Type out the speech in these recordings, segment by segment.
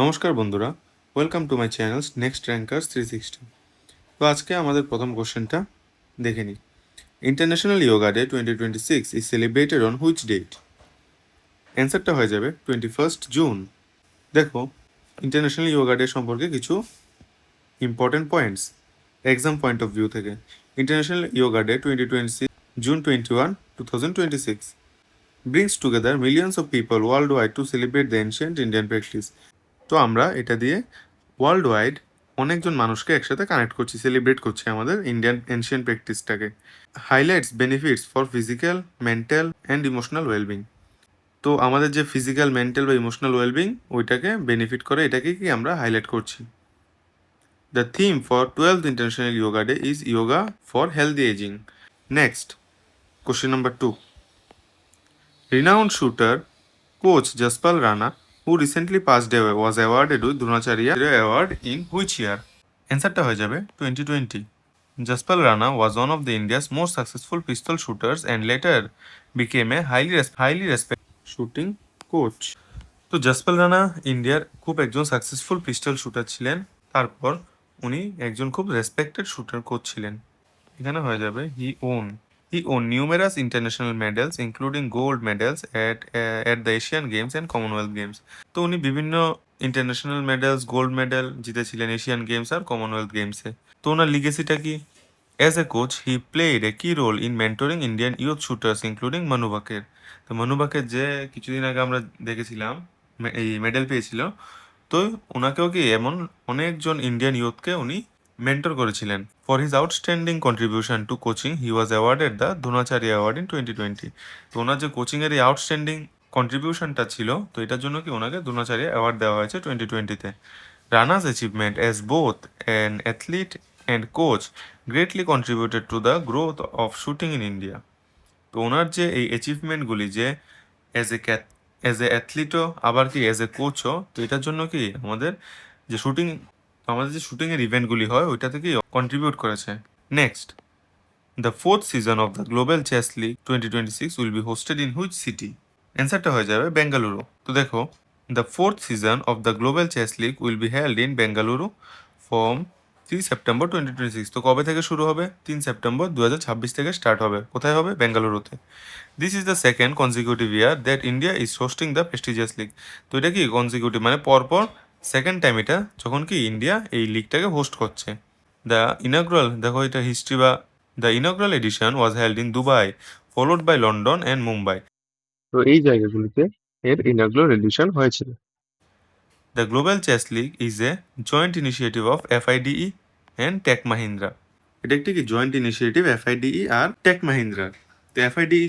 নমস্কার বন্ধুরা, welcome to my channels next rankers 360। তো আজকে আমাদের প্রথম কোশ্চেনটা দেখে নিই। International yoga day 2026 is celebrated on which date? অ্যান্সারটা হয়ে যাবে 21 জুন। দেখো, ইন্টারন্যাশনাল ইয়োগা ডে সম্পর্কে কিছু important points exam point of view থেকে। International yoga day 2026 June 21, 2026 brings together millions of people worldwide to celebrate the ancient Indian practice. তো আমরা এটা দিয়ে ওয়ার্ল্ড ওয়াইড অনেকজন মানুষকে একসাথে কানেক্ট করছি, সেলিব্রেট করছি আমাদের ইন্ডিয়ান এনশিয়েন্ট প্র্যাকটিসটাকে। Highlights benefits for physical, mental and emotional wellbeing. তো আমাদের যে ফিজিক্যাল, মেন্টাল বা ইমোশনাল ওয়েলবিং ওইটাকে বেনিফিট করে, এটাকে কি আমরা হাইলাইট করছি। The theme for 12th international yoga day is yoga for healthy ageing. Next, question number 2। Renowned shooter coach Jaspal Rana, who recently passed away, was awarded with Dronacharya Award in which year? অ্যান্সারটা হয়ে যাবে 2020. Jaspal Rana was one of the India's most successful pistol shooters and later became a highly respected shooting coach. তো জাসপাল রানা ইন্ডিয়ার খুব একজন successful pistol shooter ছিলেন, তারপর উনি একজন খুব রেসপেক্টেড শুটার কোচ ছিলেন। এখানে হয়ে যাবে He won numerous international medals, including gold medals at the Asian Games and Commonwealth Games. তো উনি বিভিন্ন ইন্টারন্যাশনাল মেডেলস, গোল্ড মেডেল জিতেছিলেন এশিয়ান গেমস আর কমনওয়েলথ গেমসে। তো ওনার লিগেসিটা কি? As a coach, he played a key role in mentoring Indian youth shooters, including Manu Bakir. তো মনু বাকের যে কিছুদিন আগে আমরা দেখেছিলাম এই মেডেল পেয়েছিল, তো ওনাকেও কি এমন অনেকজন ইন্ডিয়ান ইউথকে উনি মেন্টর করেছিলেন। For his outstanding contribution to coaching he was awarded the Dronacharya award in 2020। তো ওনার যে কোচিংয়ের এই আউটস্ট্যান্ডিং কন্ট্রিবিউশনটা ছিল, তো এটার জন্য কি ওনাকে দ্রোণাচার্য অ্যাওয়ার্ড দেওয়া হয়েছে 2020-তে। Rana's achievement as both an athlete and coach greatly contributed to the growth of shooting in India. তো ওনার যে এই অ্যাচিভমেন্টগুলি, যে অ্যাজ এ অ্যাথলিটও আবার কি অ্যাজ এ কোচও, তো এটার জন্য কি আমাদের যে শুটিংয়ের ইভেন্টগুলি হয় ওইটা থেকেই কন্ট্রিবিউট করেছে। Next, the fourth season of the global chess league 2026 will be hosted in which city? অ্যান্সারটা হয়ে যাবে বেঙ্গালুরু। তো দেখো, the fourth season of the global chess league will be held in Bengaluru from 3 September 2026। তো কবে থেকে শুরু হবে? 3 সেপ্টেম্বর 2026 থেকে স্টার্ট হবে। কোথায় হবে? বেঙ্গালুরুতে। This is the second consecutive year that India is hosting the prestigious league. তো এটা কি কনজিকিউটিভ মানে পরপর সেকেন্ড টাইম এটা যখন কি ইন্ডিয়া এই লিগটাকে হোস্ট করছে। দ্য ইনাগ্রাল, দেখো এটা হিস্ট্রি বা the inaugural edition was held in Dubai, followed by London and Mumbai. তো এই জায়গাগুলিতে এর ইনাগ্রাল এডিশন হয়েছিল। The global chess league is a joint initiative of FIDE and Tech Mahindra. এটা একটি কি জয়েন্ট ইনিশিয়েটিভ FIDE আর টেক মাহিন্দ্রার। তো FIDE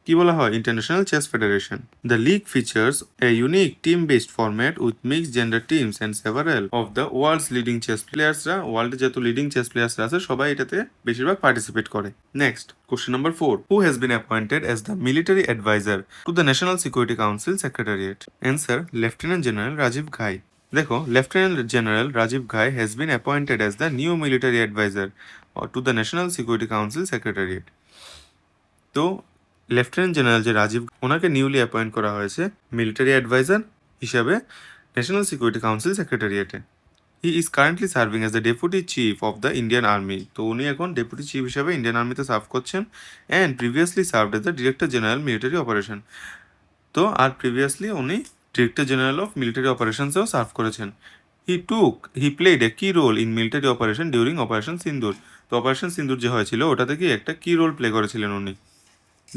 কি বলা হয়? International chess federation. The league features a unique team based format with mixed gender teams and several of the world's leading chess প্লেয়ার্সরা, ওয়ার্ল্ডে যত লিডিং চেস প্লেয়ার্সরা আছে সবাই এটাতে বেশিরভাগ পার্টিসিপেট করে। Next, question number 4। Who has been appointed as the military adviser to the national security council secretariat? Answer, lieutenant general Rajeev Ghai. দেখো, lieutenant general Rajeev Ghai has been appointed as the new military adviser to the national security council secretariat. তো lieutenant general যে রাজীব, ওনাকে newly appoint করা হয়েছে military adviser হিসাবে national security council সেক্রেটারিয়েটে। He is currently serving as the deputy chief of the Indian army. তো উনি এখন ডেপুটি চিফ হিসাবে ইন্ডিয়ান আর্মিতে সার্ভ করছেন and previously served as the director general military operation. তো আর প্রিভিয়াসলি উনি ডিরেক্টর জেনারেল অফ মিলিটারি অপারেশনসেও সার্ভ করেছেন। He played a key role in military operation during operation Sindoor. তো অপারেশন সিন্দুর যে হয়েছিল ওটাতে কি একটা কি রোল প্লে করেছিলেন উনি।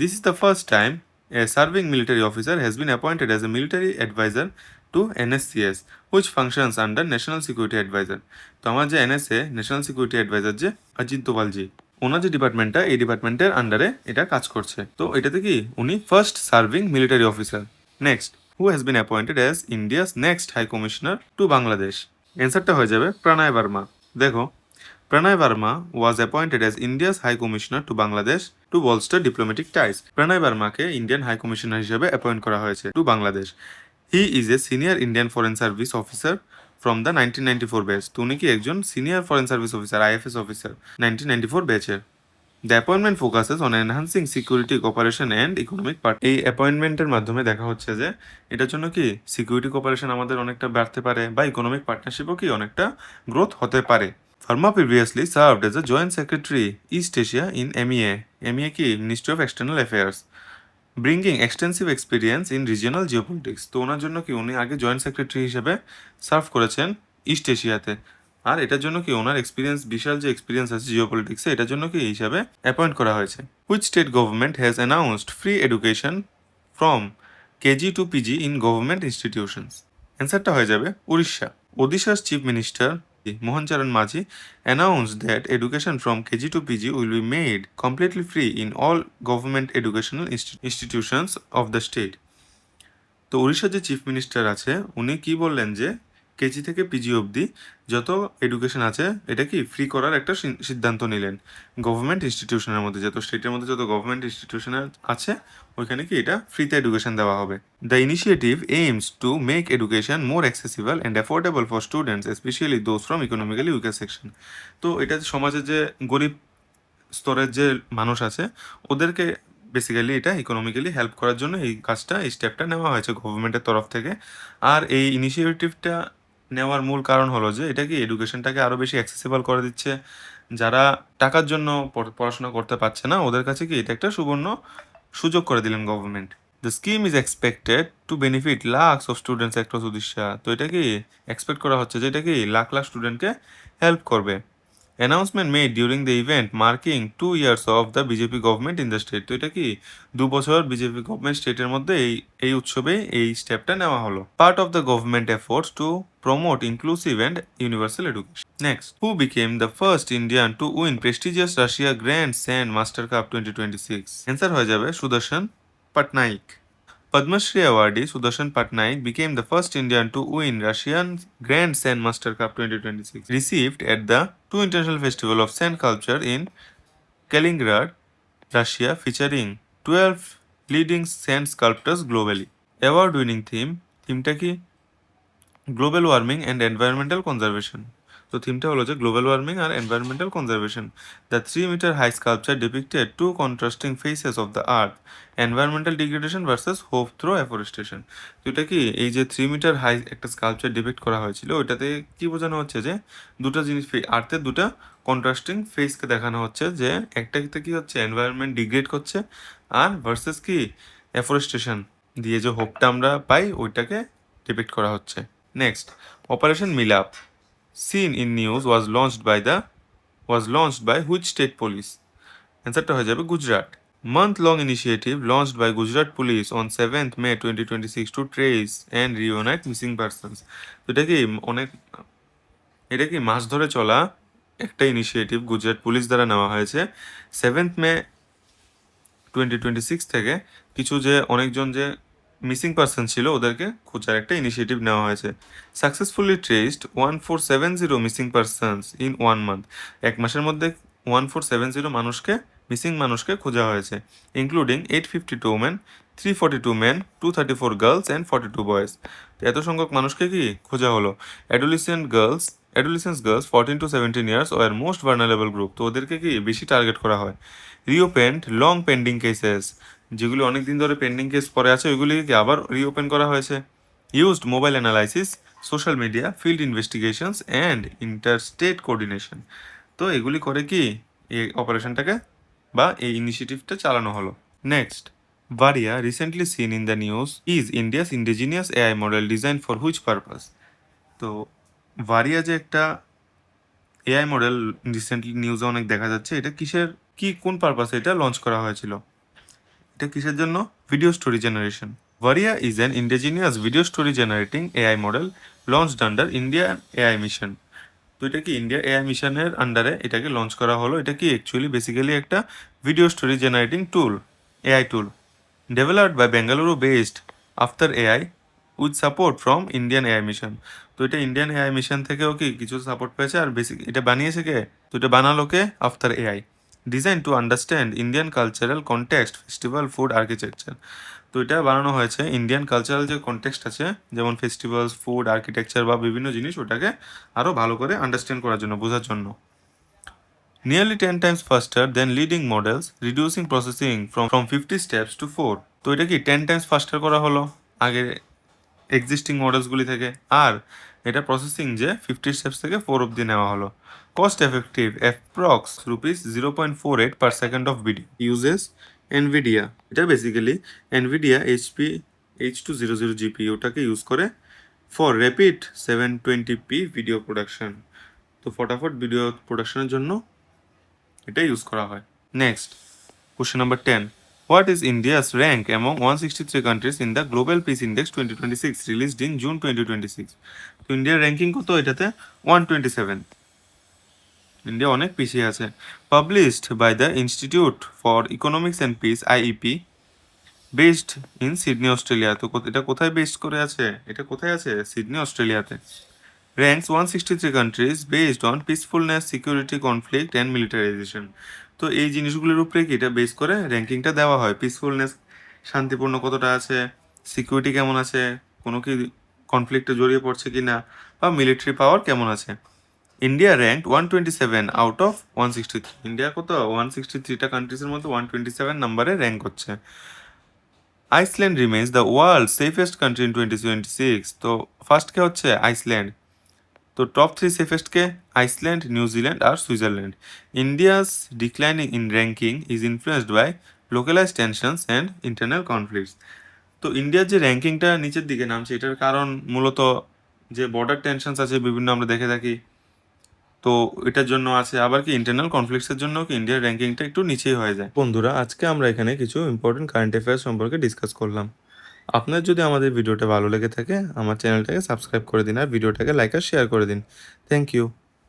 This is the first time a serving military officer has been appointed as a military advisor to NSCS, which functions under National Security Advisor. তো আমার যে NSA ন্যাশনাল সিকিউরিটি অ্যাডভাইজার যে অজিত দোভালজি, ওনার যে ডিপার্টমেন্টটা, এই ডিপার্টমেন্টের আন্ডারে এটা কাজ করছে। তো এটাতে কি উনি first serving military officer. Next, who has been appointed as India's next high commissioner to Bangladesh? অ্যান্সারটা হয়ে যাবে প্রণয় বার্মা। দেখো, Pranay Verma was appointed as India's High Commissioner to Bangladesh to bolster diplomatic ties. Pranay Vermaকে ইন্ডিয়ান হাই কমিশনার হিসেবে appoint করা হয়েছে to Bangladesh. He is a senior Indian foreign service officer from the 1994 batch. তো উনি কি একজন senior foreign service officer, IFS officer 1994 ব্যাচের। The appointment focuses on enhancing security cooperation and economic part. এই অ্যাপয়েন্টমেন্টের মাধ্যমে দেখা হচ্ছে যে এটার জন্য কি সিকিউরিটি কোঅপারেশন আমাদের অনেকটা বাড়তে পারে বা ইকোনমিক পার্টনারশিপও কি অনেকটা গ্রোথ হতে পারে। Verma previously served as a joint secretary East Asia in MEA. MEA কি ministry of external affairs, bringing extensive experience in regional geopolitics. তো ওনার জন্য কি উনি আগে জয়েন্ট সেক্রেটারি হিসেবে সার্ভ করেছেন ইস্ট এশিয়াতে, আর এটার জন্য কি ওনার এক্সপিরিয়েন্স, বিশাল যে এক্সপিরিয়েন্স আছে জিওপলিটিক্সে, এটার জন্য কি এই হিসাবে অ্যাপয়েন্ট করা হয়েছে। Which state government has announced free education from KG to PG in government institutions? অ্যান্সারটা হয়ে যাবে উড়িষ্যা। ওডিশার chief minister Mohan Charan Majhi announced that education from KG to PG will be made completely free in all government educational institutions of the state. তো উড়িষ্যার যে chief minister আছে উনি কি বললেন যে কেজি থেকে পিজি অবধি যত এডুকেশন আছে এটা কি ফ্রি করার একটা সিদ্ধান্ত নিলেন গভর্নমেন্ট ইনস্টিটিউশনের মধ্যে, যত স্টেটের মধ্যে যত গভর্নমেন্ট ইনস্টিটিউশন আছে ওইখানে কি এটা ফ্রিতে এডুকেশন দেওয়া হবে। The initiative aims to make education more accessible and affordable for students specially those from economically weaker section. তো এটা সমাজের যে গরিব স্তরের যে মানুষ আছে ওদেরকে বেসিক্যালি এটা ইকোনমিক্যালি হেল্প করার জন্য এই কাজটা, এই স্টেপটা নেওয়া হয়েছে গভর্নমেন্টের তরফ থেকে। আর এই ইনিশিয়েটিভটা নেওয়ার মূল কারণ হলো যে এটা কি এডুকেশনটাকে আরও বেশি অ্যাক্সেসিবল করে দিচ্ছে। যারা টাকার জন্য পড়াশোনা করতে পারছে না ওদের কাছে কি এটা একটা সুবর্ণ সুযোগ করে দিলেন government. The scheme is expected to benefit lakhs of students across Orissa. তো এটা কি এক্সপেক্ট করা হচ্ছে যে এটা কি লাখ লাখ স্টুডেন্টকে হেল্প করবে। Announcement made during the event marking 2 years of the BJP government in the state. তো এটা কি 2 বছর বিজেপি গভর্নমেন্ট স্টেটের মধ্যে এই উৎসবে এই স্টেপটা নেওয়া হলো। Part of the government efforts to promote inclusive and universal education. Next, who became the first Indian to win prestigious Russia grand sand master cup 2026? Answer হয়ে যাবে সুদর্শন পাটনাইক। Padma Shri awardee Sudarshan Patnaik became the first Indian to win Russian Grand Sand Master Cup 2026, received at the two International Festival of Sand Sculpture in Kaliningrad, Russia, featuring 12 leading sand sculptors globally. Award-winning থিমটা কি global warming and environmental conservation. তো থিমটা হলো যে global warming আর environmental conservation. The 3 meter high sculpture depicted two contrasting faces of the earth, environmental degradation versus hope through afforestation. তো এটা কি এই যে 3 meter হাই একটা স্কাল্পচার ডিপিক্ট করা হয়েছিল ওইটাতে কি বোঝানো হচ্ছে যে দুটো জিনিস, আর্থের দুটা কন্ট্রাস্টিং ফেসকে দেখানো হচ্ছে যে একটাতে কি হচ্ছে এনভায়রনমেন্ট ডিগ্রেড করছে আর ভার্সেস কি অ্যাফরেস্টেশন দিয়ে যে হোপটা আমরা পাই ওইটাকে ডিপিক্ট করা হচ্ছে। Next, Operation Milap, seen in news, was launched by which state police? অ্যান্সারটা হয়ে যাবে Gujarat. Month-long initiative launched by Gujarat Police on 7th May 2026 to trace and reunite missing persons. তো এটা কি মাস ধরে চলা একটা ইনিশিয়েটিভ গুজরাট পুলিশ দ্বারা নেওয়া হয়েছে 7th May 2026 থেকে কিছু যে অনেকজন যে মিসিং পার্সন ছিল ওদেরকে খোঁজার একটা ইনিশিয়েটিভ নেওয়া হয়েছে। Successfully traced 1470 missing persons in 1 month। এক মাসের মধ্যে 1470 মিসিং মানুষকে খোঁজা হয়েছে, including 852 women, 342 men, 234 girls and 42 boys. তো এত সংখ্যক মানুষকে কি খোঁজা হলো। Adolescent girls 14 to 17 years were most vulnerable group. তো ওদেরকে কি বেশি টার্গেট করা হয়। রিওপেন্ড লং পেন্ডিং কেসেস, যেগুলি অনেক দিন ধরে পেন্ডিং কেস পড়ে আছে ওইগুলিকে আবার রিওপেন করা হয়েছে। Used mobile analysis, social media, field investigations and interstate coordination. তো এগুলি করে কি এই অপারেশনটাকে বা এই ইনিশিয়েটিভটা চালানো হলো। নেক্সট, ভারিয়া recently seen in the news is India's indigenous AI model design for which purpose? তো ভারিয়া যে একটা এআই মডেল রিসেন্টলি নিউজে অনেক দেখা যাচ্ছে, এটা কোন পারপাসে এটা লঞ্চ করা হয়েছিল? এটা কিসের জন্য? Video story generation. ভারিয়া is an indigenous video story generating AI model launched under India AI mission. তো এটা কি ইন্ডিয়া এআই মিশনের আন্ডারে এটাকে লঞ্চ করা হলো। এটা কি অ্যাকচুয়ালি বেসিক্যালি একটা video story generating tool, AI tool developed by Bengaluru based Aftaar AI with support from Indian AI mission. তো এটা ইন্ডিয়ান এআই মিশন থেকেও কি কিছু সাপোর্ট পেয়েছে, আর এটা বানিয়েছে কে? তো এটা বানালো কে? আফতার AI. Design to understand Indian cultural context, festival, food, architecture. তো এটা বানানো হয়েছে ইন্ডিয়ান কালচারাল যে কনটেক্সট আছে যেমন ফেস্টিভ্যালস, ফুড, আর্কিটেকচার বা বিভিন্ন জিনিস ওটাকে আরও ভালো করে আন্ডারস্ট্যান্ড করার জন্য, বোঝার জন্য। Nearly 10 times faster than leading models, reducing processing from 50 steps to 4. তো এটা কি 10 times faster করা হলো আগের এক্সিস্টিং মডেলসগুলি থেকে, আর এটা প্রসেসিং যে 50 স্টেপস থেকে 4 অবধি নেওয়া হলো। Cost effective approx ₹0.48 per second of video. Uses NVIDIA. এটা বেসিক্যালি NVIDIA HP H200 GPU-টাকে ইউজ করে for rapid 720p video production. তো ফটাফট ভিডিও প্রোডাকশনের জন্য এটা ইউজ করা হয়। Next, question number 10. What is India's rank among 163 countries in the Global Peace Index 2026 released in June 2026? তো ইন্ডিয়ার র্যাঙ্কিং কত এটাতে? 127. ইন্ডিয়া অনেক পিছিয়ে আছে। Published by the institute for economics and peace IEP, based in Sydney Australia. তো এটা কোথায় বেসড করে আছে? এটা কোথায় আছে? সিডনি অস্ট্রেলিয়াতে। Ranks 163 countries based on peacefulness, security, conflict and militarisation. তো এই জিনিসগুলির উপরে কি এটা বেস করে র্যাঙ্কিংটা দেওয়া হয়। পিসফুলনেস, শান্তিপূর্ণ কতটা আছে, সিকিউরিটি কেমন আছে, কোনো কি কনফ্লিক্টে জড়িয়ে পড়ছে কি না, বা মিলিটারি পাওয়ার কেমন আছে। India ranked 127 out of 163। India কত? 163টা কান্ট্রিজের মধ্যে 127 নাম্বারে র্যাঙ্ক হচ্ছে। Iceland remains the world safest country in 2026। তো ফার্স্ট কে হচ্ছে আইসল্যান্ড। তো টপ 3 সেফেস্ট কে? আইসল্যান্ড, নিউজিল্যান্ড আর Switzerland. India's declining in ranking is influenced by localize tensions and internal conflicts. তো ইন্ডিয়ার যে র্যাঙ্কিংটা নিচের দিকে নামছে, এটার কারণ মূলত যে বর্ডার টেনশনস আছে বিভিন্ন আমরা দেখে থাকি, তো এটার জন্য আছে, আবার কি ইন্টারনাল কনফ্লিক্টসের জন্য কি ইন্ডিয়ার র্যাঙ্কিংটা একটু নিচেই হয়ে যায়। বন্ধুরা, আজকে আমরা এখানে কিছু ইম্পর্টেন্ট কারেন্ট অ্যাফেয়ার্স সম্পর্কে ডিসকাস করলাম। আপনার যদি আমাদের ভিডিওটা ভালো লেগে থাকে আমার চ্যানেলটাকে সাবস্ক্রাইব করে দিন আর ভিডিওটাকে লাইক আর শেয়ার করে দিন। Thank you.